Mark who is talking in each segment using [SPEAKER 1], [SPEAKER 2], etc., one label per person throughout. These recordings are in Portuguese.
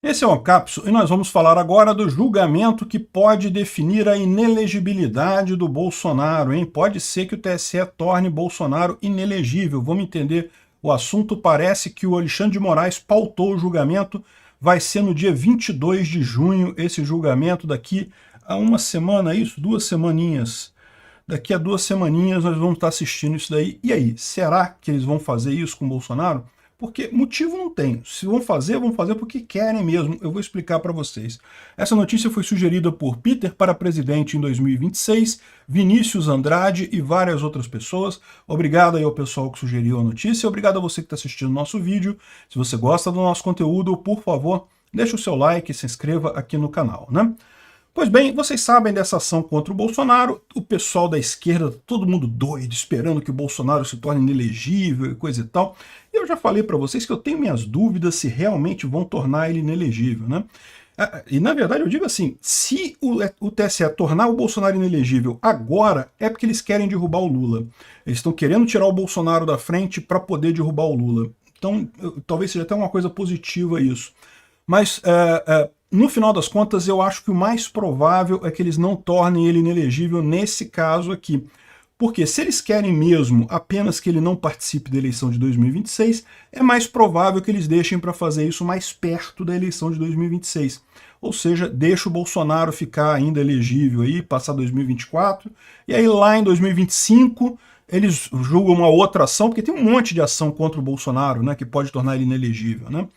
[SPEAKER 1] Esse é o Capsule e nós vamos falar agora do julgamento que pode definir a inelegibilidade do Bolsonaro, hein? Pode ser que o TSE torne Bolsonaro inelegível. Vamos entender o assunto. Parece que o Alexandre de Moraes pautou o julgamento. Vai ser no dia 22 de junho esse julgamento, daqui a uma semana, isso? 2 semaninhas. Daqui a 2 semaninhas nós vamos estar assistindo isso daí. E aí, será que eles vão fazer isso com o Bolsonaro? Porque motivo não tem. Se vão fazer porque querem mesmo. Eu vou explicar para vocês. Essa notícia foi sugerida por Peter para presidente em 2026, Vinícius Andrade e várias outras pessoas. Obrigado aí ao pessoal que sugeriu a notícia. Obrigado a você que está assistindo o nosso vídeo. Se você gosta do nosso conteúdo, por favor, deixe o seu like e se inscreva aqui no canal, né? Pois bem, vocês sabem dessa ação contra o Bolsonaro, o pessoal da esquerda, todo mundo doido, esperando que o Bolsonaro se torne inelegível e coisa e tal. E eu já falei para vocês que eu tenho minhas dúvidas se realmente vão tornar ele inelegível, né? E na verdade eu digo assim, se o TSE tornar o Bolsonaro inelegível agora, é porque eles querem derrubar o Lula. Eles estão querendo tirar o Bolsonaro da frente para poder derrubar o Lula. Então talvez seja até uma coisa positiva isso. Mas no final das contas, eu acho que o mais provável é que eles não tornem ele inelegível nesse caso aqui. Porque se eles querem mesmo apenas que ele não participe da eleição de 2026, é mais provável que eles deixem para fazer isso mais perto da eleição de 2026. Ou seja, deixa o Bolsonaro ficar ainda elegível aí, passar 2024, e aí lá em 2025 eles julgam uma outra ação, porque tem um monte de ação contra o Bolsonaro, né, que pode tornar ele inelegível, né?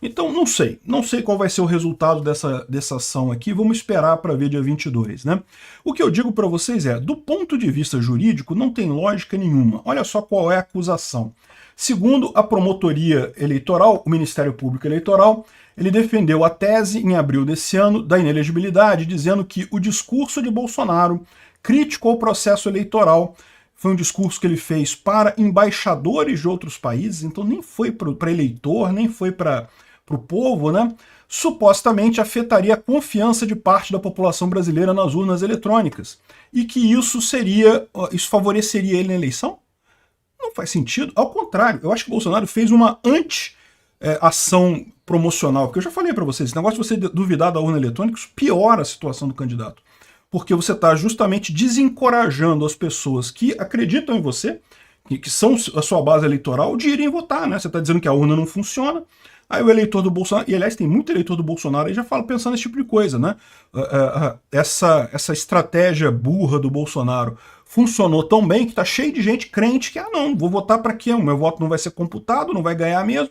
[SPEAKER 1] Então, não sei qual vai ser o resultado dessa ação aqui, vamos esperar para ver dia 22, né? O que eu digo para vocês é, do ponto de vista jurídico, não tem lógica nenhuma. Olha só qual é a acusação. Segundo a promotoria eleitoral, o Ministério Público Eleitoral, ele defendeu a tese, em abril desse ano, da inelegibilidade, dizendo que o discurso de Bolsonaro, crítico ao processo eleitoral, foi um discurso que ele fez para embaixadores de outros países, então nem foi para eleitor, nem foi para o povo, né? Supostamente afetaria a confiança de parte da população brasileira nas urnas eletrônicas. E que isso favoreceria ele na eleição? Não faz sentido. Ao contrário, eu acho que o Bolsonaro fez uma anti-ação promocional. Porque eu já falei para vocês, esse negócio de você duvidar da urna eletrônica, isso piora a situação do candidato. Porque você está justamente desencorajando as pessoas que acreditam em você, que são a sua base eleitoral, de irem votar, né? Você está dizendo que a urna não funciona. Aí o eleitor do Bolsonaro, e aliás tem muito eleitor do Bolsonaro aí já fala pensando nesse tipo de coisa, né? Essa estratégia burra do Bolsonaro funcionou tão bem que tá cheio de gente crente que, não, vou votar para quê? O meu voto não vai ser computado, não vai ganhar mesmo,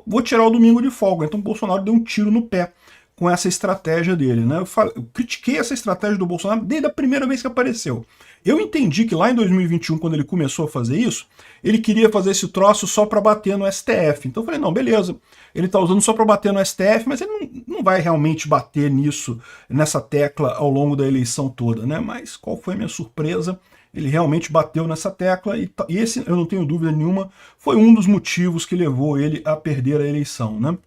[SPEAKER 1] vou tirar o domingo de folga. Então o Bolsonaro deu um tiro no pé com essa estratégia dele, né? Eu critiquei essa estratégia do Bolsonaro desde a primeira vez que apareceu. Eu entendi que lá em 2021, quando ele começou a fazer isso, ele queria fazer esse troço só para bater no STF. Então eu falei, não, beleza, ele está usando só para bater no STF, mas ele não vai realmente bater nessa tecla ao longo da eleição toda, né? Mas qual foi a minha surpresa? Ele realmente bateu nessa tecla e esse, eu não tenho dúvida nenhuma, foi um dos motivos que levou ele a perder a eleição, né?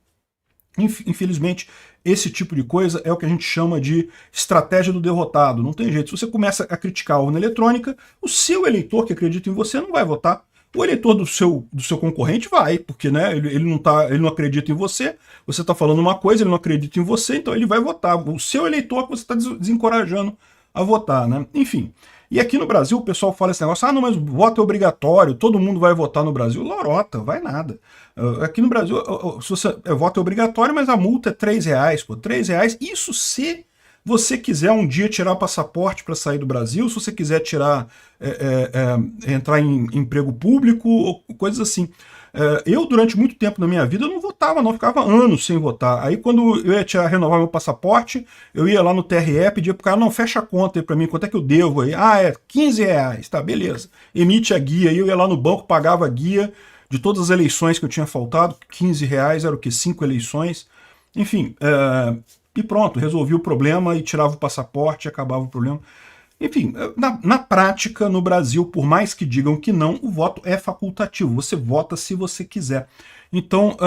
[SPEAKER 1] Infelizmente, esse tipo de coisa é o que a gente chama de estratégia do derrotado. Não tem jeito. Se você começa a criticar a urna eletrônica, o seu eleitor que acredita em você não vai votar. O eleitor do seu concorrente vai, porque, né, ele não acredita em você, você está falando uma coisa, ele não acredita em você, então ele vai votar. O seu eleitor que você está desencorajando a votar, né? Enfim. E aqui no Brasil o pessoal fala esse negócio, não, mas voto é obrigatório, todo mundo vai votar no Brasil. Lorota, vai nada. Aqui no Brasil, se você, voto é obrigatório, mas a multa é R$3, pô, R$3, isso se você quiser um dia tirar passaporte para sair do Brasil, se você quiser entrar em emprego público, ou coisas assim. Eu, durante muito tempo na minha vida, eu não votava, não, ficava anos sem votar. Aí, quando eu ia renovar meu passaporte, eu ia lá no TRE, pedia pro cara, não, fecha a conta aí pra mim, quanto é que eu devo aí? Ah, é R$15, tá, beleza. Emite a guia, aí eu ia lá no banco, pagava a guia de todas as eleições que eu tinha faltado, R$15, era o quê? 5 eleições. Enfim, e pronto, resolvi o problema e tirava o passaporte e acabava o problema. Enfim, na prática, no Brasil, por mais que digam que não, o voto é facultativo. Você vota se você quiser. Então,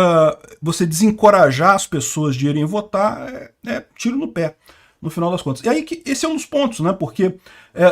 [SPEAKER 1] você desencorajar as pessoas de irem votar é tiro no pé, no final das contas. E aí, esse é um dos pontos, né? Porque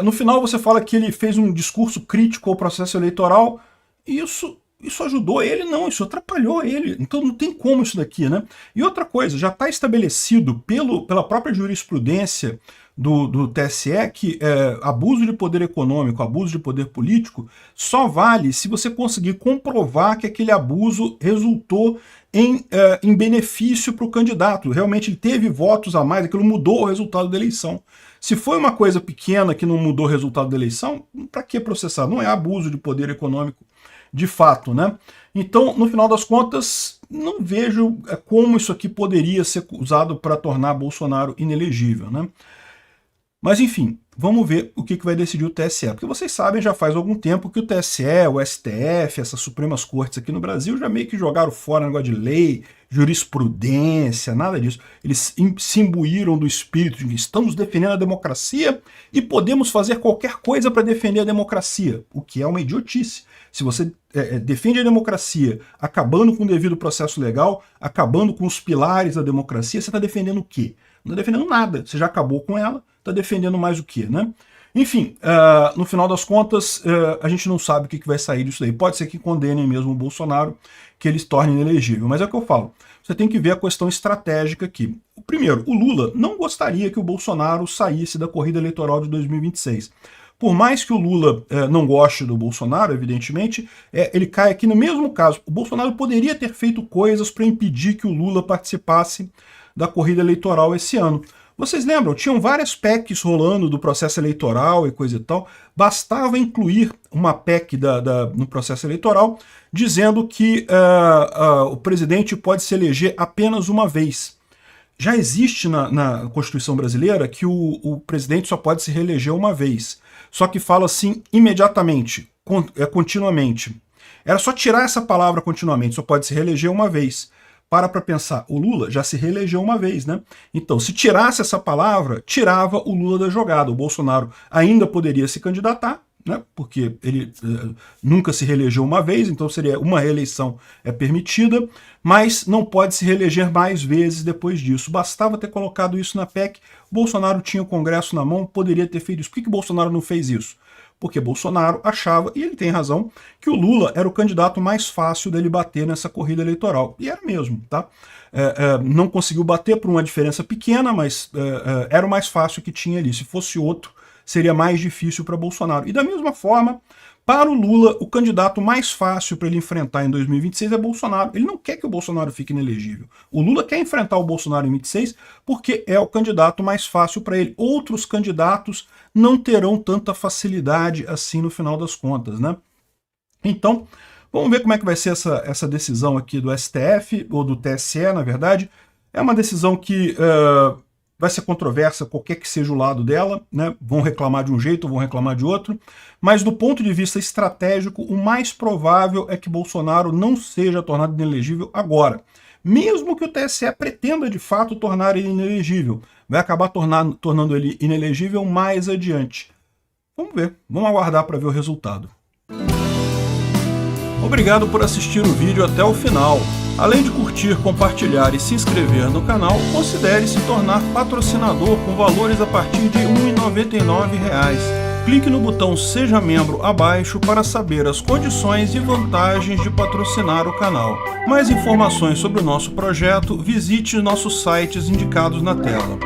[SPEAKER 1] no final você fala que ele fez um discurso crítico ao processo eleitoral. Isso isso ajudou ele? Não, isso atrapalhou ele. Então não tem como isso daqui, né? E outra coisa, já está estabelecido pela própria jurisprudência do TSE que abuso de poder econômico, abuso de poder político, só vale se você conseguir comprovar que aquele abuso resultou em benefício para o candidato. Realmente ele teve votos a mais, aquilo mudou o resultado da eleição. Se foi uma coisa pequena que não mudou o resultado da eleição, para que processar? Não é abuso de poder econômico de fato, né? Então, no final das contas, não vejo como isso aqui poderia ser usado para tornar Bolsonaro inelegível, né? Mas enfim, vamos ver o que vai decidir o TSE. Porque vocês sabem, já faz algum tempo que o TSE, o STF, essas Supremas Cortes aqui no Brasil já meio que jogaram fora negócio de lei, jurisprudência, nada disso. Eles se imbuíram do espírito de que estamos defendendo a democracia e podemos fazer qualquer coisa para defender a democracia, o que é uma idiotice. Se você defende a democracia acabando com o devido processo legal, acabando com os pilares da democracia, você está defendendo o quê? Não está defendendo nada, você já acabou com ela, está defendendo mais o quê, né? Enfim, no final das contas, a gente não sabe o que vai sair disso daí. Pode ser que condenem mesmo o Bolsonaro, que ele se torne inelegível. Mas é o que eu falo, você tem que ver a questão estratégica aqui. Primeiro, o Lula não gostaria que o Bolsonaro saísse da corrida eleitoral de 2026. Por mais que o Lula não goste do Bolsonaro, evidentemente, ele cai aqui no mesmo caso. O Bolsonaro poderia ter feito coisas para impedir que o Lula participasse da corrida eleitoral esse ano. Vocês lembram? Tinham várias PECs rolando do processo eleitoral e coisa e tal. Bastava incluir uma PEC no processo eleitoral dizendo que o presidente pode se eleger apenas uma vez. Já existe na Constituição brasileira que o presidente só pode se reeleger uma vez. Só que fala assim imediatamente, continuamente. Era só tirar essa palavra continuamente, só pode se reeleger uma vez. Para pensar, o Lula já se reelegeu uma vez, né? Então, se tirasse essa palavra, tirava o Lula da jogada. O Bolsonaro ainda poderia se candidatar, né? Porque ele nunca se reelegeu uma vez, então seria uma reeleição permitida, mas não pode se reeleger mais vezes depois disso. Bastava ter colocado isso na PEC, o Bolsonaro tinha o Congresso na mão, poderia ter feito isso. Por que o Bolsonaro não fez isso? Porque Bolsonaro achava, e ele tem razão, que o Lula era o candidato mais fácil dele bater nessa corrida eleitoral. E era mesmo, tá? Não conseguiu bater por uma diferença pequena, mas era o mais fácil que tinha ali. Se fosse outro, seria mais difícil para Bolsonaro. E da mesma forma, para o Lula, o candidato mais fácil para ele enfrentar em 2026 é Bolsonaro. Ele não quer que o Bolsonaro fique inelegível. O Lula quer enfrentar o Bolsonaro em 26 porque é o candidato mais fácil para ele. Outros candidatos não terão tanta facilidade assim no final das contas, né? Então, vamos ver como é que vai ser essa decisão aqui do STF, ou do TSE, na verdade. É uma decisão que vai ser controversa, qualquer que seja o lado dela, né? Vão reclamar de um jeito, vão reclamar de outro, mas do ponto de vista estratégico, o mais provável é que Bolsonaro não seja tornado inelegível agora. Mesmo que o TSE pretenda de fato tornar ele inelegível, vai acabar tornando ele inelegível mais adiante. Vamos ver, vamos aguardar para ver o resultado. Obrigado por assistir o vídeo até o final. Além de curtir, compartilhar e se inscrever no canal, considere se tornar patrocinador com valores a partir de R$ 1,99. Clique no botão Seja Membro abaixo para saber as condições e vantagens de patrocinar o canal. Mais informações sobre o nosso projeto, visite nossos sites indicados na tela.